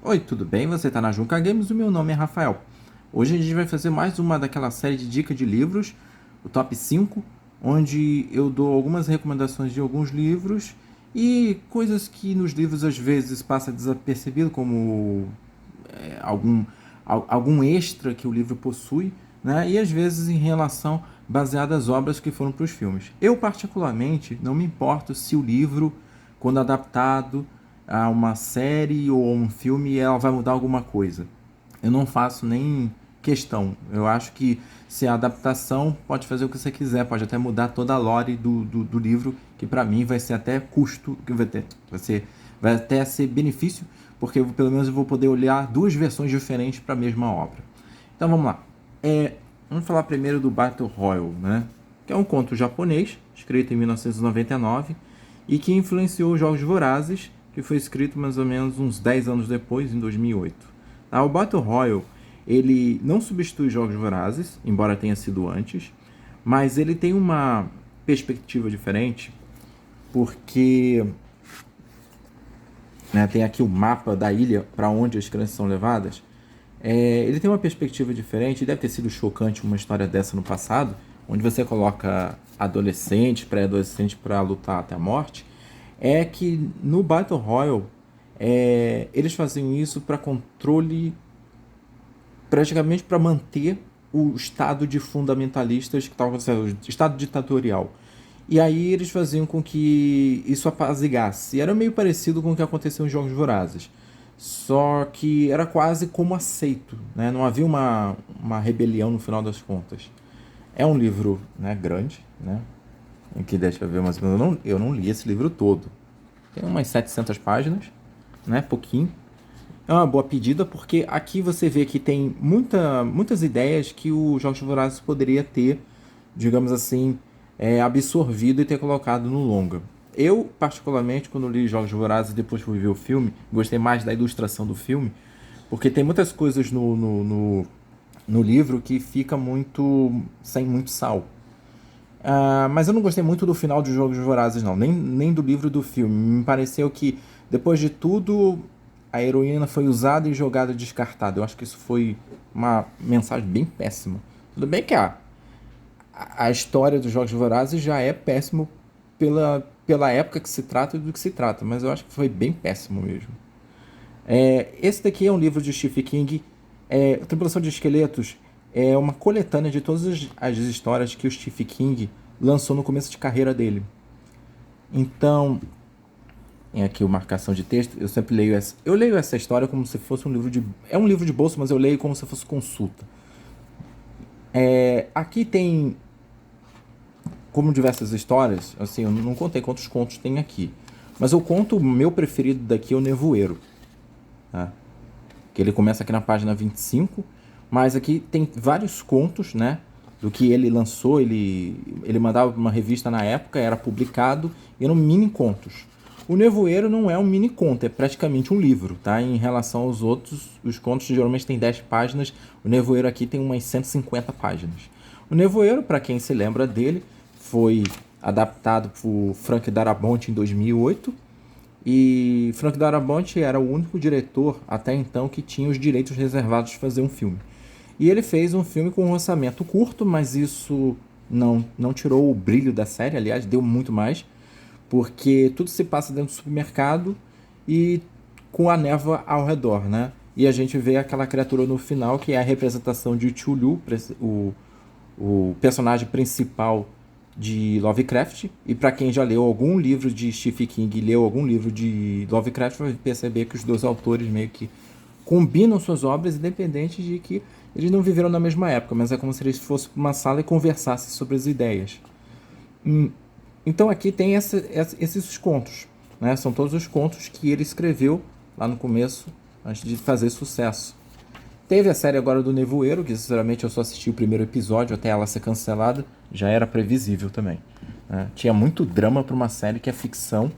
Oi, tudo bem? Você está na Junca Games, o meu nome é Rafael. Hoje a gente vai fazer mais uma daquela série de dicas de livros, o Top 5, onde eu dou algumas recomendações de alguns livros e coisas que nos livros às vezes passa desapercebido, como algum extra que o livro possui, né? E às vezes em relação baseado às obras que foram para os filmes. Eu particularmente não me importo se o livro, quando adaptado a uma série ou a um filme, ela vai mudar alguma coisa. Eu não faço nem questão. Eu acho que se a adaptação pode fazer o que você quiser, pode até mudar toda a lore do livro, que para mim vai ser até custo, que vai até ser benefício, porque pelo menos eu vou poder olhar duas versões diferentes para a mesma obra. Então vamos lá. Vamos falar primeiro do Battle Royale, né? Que é um conto japonês, escrito em 1999, e que influenciou os Jogos Vorazes, que foi escrito mais ou menos uns 10 anos depois, em 2008. O Battle Royale, ele não substitui Jogos Vorazes, embora tenha sido antes, mas ele tem uma perspectiva diferente, porque tem aqui o mapa da ilha para onde as crianças são levadas. Ele tem uma perspectiva diferente, deve ter sido chocante uma história dessa no passado, onde você coloca adolescentes, pré-adolescentes para lutar até a morte. É que no Battle Royale eles faziam isso para controle, praticamente para manter o estado de fundamentalistas que estava acontecendo, o estado ditatorial. E aí eles faziam com que isso apaziguasse. E era meio parecido com o que aconteceu em Jogos Vorazes. Só que era quase como aceito, né? Não havia uma rebelião no final das contas. É um livro, né, grande, né? Em que deixa eu ver, mas eu não li esse livro todo. Tem umas 700 páginas, né? Pouquinho. É uma boa pedida porque aqui você vê que tem muitas ideias que o Jogos Vorazes poderia ter, digamos assim, absorvido e ter colocado no longa. Eu, particularmente, quando li Jogos Vorazes e depois fui ver o filme, gostei mais da ilustração do filme, porque tem muitas coisas no livro que fica sem muito sal. Mas eu não gostei muito do final de Jogos Vorazes, não. Nem do livro do filme. Me pareceu que, depois de tudo, a heroína foi usada e jogada e descartada. Eu acho que isso foi uma mensagem bem péssima. Tudo bem que a história dos Jogos Vorazes já é péssimo pela época que se trata e do que se trata, mas eu acho que foi bem péssimo mesmo. Esse daqui é um livro de Stephen King. A Tripulação de Esqueletos é uma coletânea de todas as histórias que o Stephen King lançou no começo de carreira dele. Então, tem aqui uma marcação de texto. Eu sempre leio essa. Eu leio essa história como se fosse um livro de. É um livro de bolso, mas eu leio como se fosse consulta. Aqui tem, como diversas histórias, assim, eu não contei quantos contos tem aqui. Mas eu conto o meu preferido daqui, é o Nevoeiro. Tá? Que ele começa aqui na página 25, mas aqui tem vários contos, né? Do que ele lançou, ele mandava uma revista na época, era publicado, e eram mini contos. O Nevoeiro não é um mini conto, é praticamente um livro, tá? Em relação aos outros, os contos geralmente têm 10 páginas, o Nevoeiro aqui tem umas 150 páginas. O Nevoeiro, para quem se lembra dele, foi adaptado por Frank Darabont em 2008, e Frank Darabont era o único diretor até então que tinha os direitos reservados de fazer um filme. E ele fez um filme com um orçamento curto, mas isso não tirou o brilho da série, aliás, deu muito mais, porque tudo se passa dentro do supermercado e com a névoa ao redor, né? E a gente vê aquela criatura no final, que é a representação de Cthulhu, o personagem principal de Lovecraft. E para quem já leu algum livro de Stephen King e leu algum livro de Lovecraft, vai perceber que os dois autores meio que combinam suas obras, independente de que eles não viveram na mesma época, mas é como se eles fossem para uma sala e conversassem sobre as ideias. Então aqui tem esses contos, né? São todos os contos que ele escreveu lá no começo, antes de fazer sucesso. Teve a série agora do Nevoeiro, que sinceramente eu só assisti o primeiro episódio até ela ser cancelada, já era previsível também, né? Tinha muito drama para uma série que é ficção,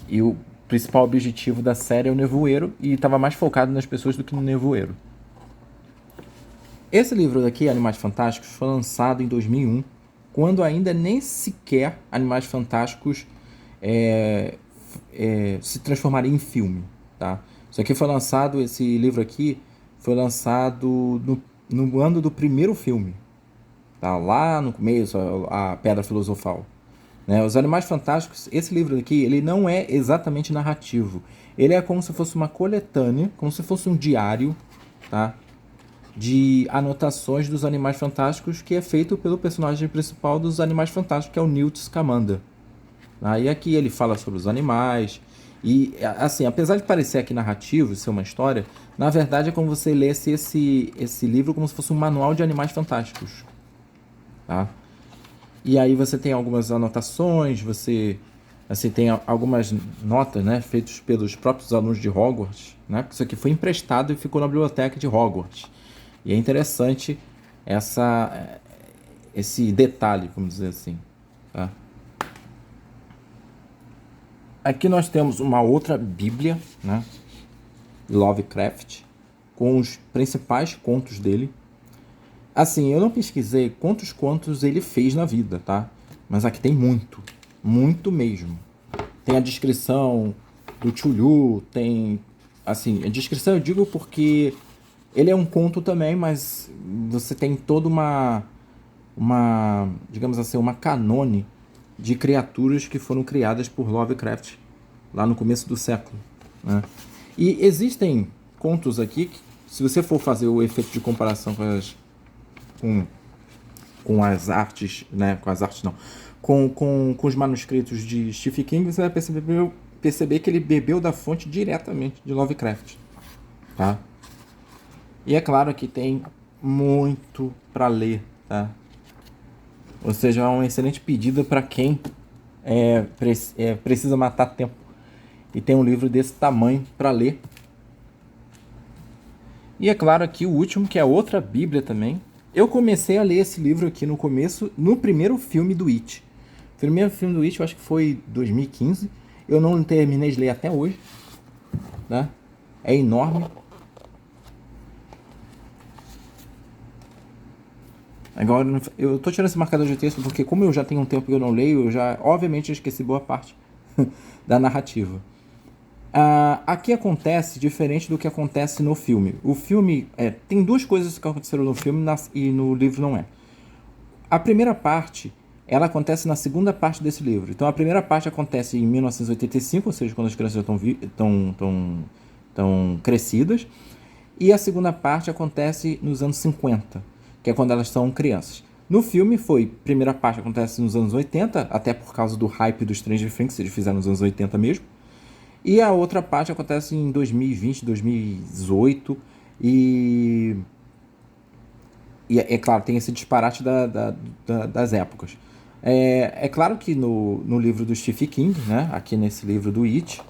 e o principal objetivo da série é o Nevoeiro, e estava mais focado nas pessoas do que no Nevoeiro. Esse livro daqui, Animais Fantásticos, foi lançado em 2001, quando ainda nem sequer Animais Fantásticos se transformaria em filme, tá? Isso aqui foi lançado, esse livro aqui foi lançado no ano do primeiro filme, tá? Lá no começo, a Pedra Filosofal. Né? Os Animais Fantásticos, esse livro aqui, ele não é exatamente narrativo. Ele é como se fosse uma coletânea, como se fosse um diário, tá? De anotações dos Animais Fantásticos, que é feito pelo personagem principal dos Animais Fantásticos, que é o Newt Scamander. E aqui ele fala sobre os animais. E, assim, apesar de parecer aqui narrativo, ser uma história, na verdade é como você lesse esse livro como se fosse um manual de animais fantásticos. Tá? E aí você tem algumas anotações, você tem algumas notas, né, feitas pelos próprios alunos de Hogwarts, né? Porque isso aqui foi emprestado e ficou na biblioteca de Hogwarts. E é interessante esse detalhe, vamos dizer assim. Tá? Aqui nós temos uma outra Bíblia, né? Lovecraft, com os principais contos dele. Assim, eu não pesquisei quantos contos ele fez na vida, tá? Mas aqui tem muito, muito mesmo. Tem a descrição do Chulu, tem... Assim, a descrição eu digo porque ele é um conto também, mas você tem toda digamos assim, uma canone de criaturas que foram criadas por Lovecraft lá no começo do século, né? E existem contos aqui que, se você for fazer o efeito de comparação com as artes, né? Com as artes não, com os manuscritos de Stephen King, você vai perceber que ele bebeu da fonte diretamente de Lovecraft, tá? E é claro que tem muito para ler, tá? Ou seja, é uma excelente pedida para quem precisa matar tempo e tem um livro desse tamanho para ler. E é claro aqui o último, que é outra Bíblia também. Eu comecei a ler esse livro aqui no começo, no primeiro filme do It. O primeiro filme do It eu acho que foi 2015. Eu não terminei de ler até hoje, né? É enorme. Agora, eu tô tirando esse marcador de texto porque, como eu já tenho um tempo que eu não leio, obviamente, eu esqueci boa parte da narrativa. Aqui acontece diferente do que acontece no filme. O filme, tem duas coisas que aconteceram no filme e no livro não é. A primeira parte, ela acontece na segunda parte desse livro. Então, a primeira parte acontece em 1985, ou seja, quando as crianças já estão crescidas. E a segunda parte acontece nos anos 50, que é quando elas são crianças. No filme primeira parte acontece nos anos 80, até por causa do hype dos Stranger Things, eles fizeram nos anos 80 mesmo. E a outra parte acontece em 2020, 2018, e é claro, tem esse disparate das épocas. É claro que no livro do Stephen King, né, aqui nesse livro do It,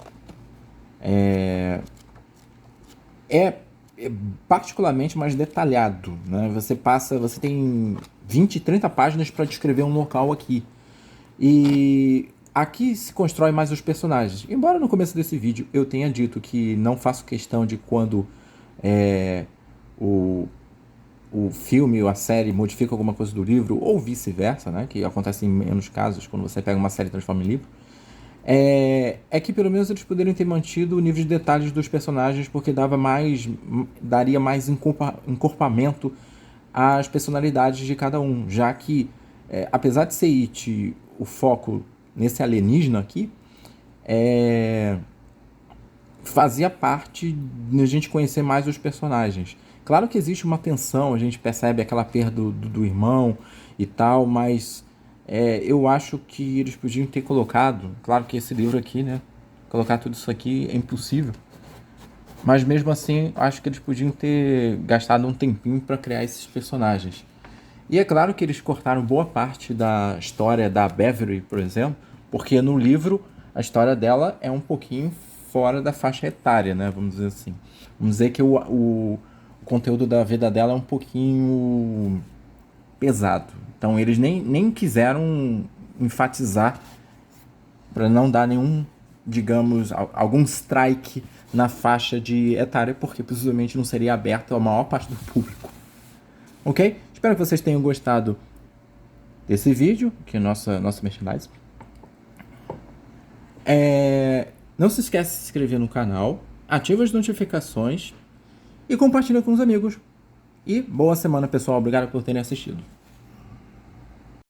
é particularmente mais detalhado, né? Você tem 20, 30 páginas para descrever um local aqui. E aqui se constrói mais os personagens. Embora no começo desse vídeo eu tenha dito que não faço questão de quando o filme ou a série modifica alguma coisa do livro, ou vice-versa, né? Que acontece em menos casos quando você pega uma série e transforma em livro. É que pelo menos eles poderiam ter mantido o nível de detalhes dos personagens, porque daria mais encorpamento às personalidades de cada um, já que, apesar de ser It o foco nesse alienígena aqui, fazia parte de a gente conhecer mais os personagens. Claro que existe uma tensão, a gente percebe aquela perda do irmão e tal, mas eu acho que eles podiam ter colocado, claro que esse livro aqui, né, colocar tudo isso aqui é impossível, mas mesmo assim acho que eles podiam ter gastado um tempinho para criar esses personagens. E é claro que eles cortaram boa parte da história da Beverly, por exemplo, porque no livro a história dela é um pouquinho fora da faixa etária, né, vamos dizer assim. Vamos dizer que o conteúdo da vida dela é um pouquinho pesado. Então eles nem quiseram enfatizar para não dar nenhum, digamos, algum strike na faixa de etária, porque possivelmente não seria aberto à maior parte do público. Ok? Espero que vocês tenham gostado desse vídeo, que é nossa merchandise. Não se esqueça de se inscrever no canal, ativa as notificações e compartilha com os amigos. E boa semana, pessoal. Obrigado por terem assistido.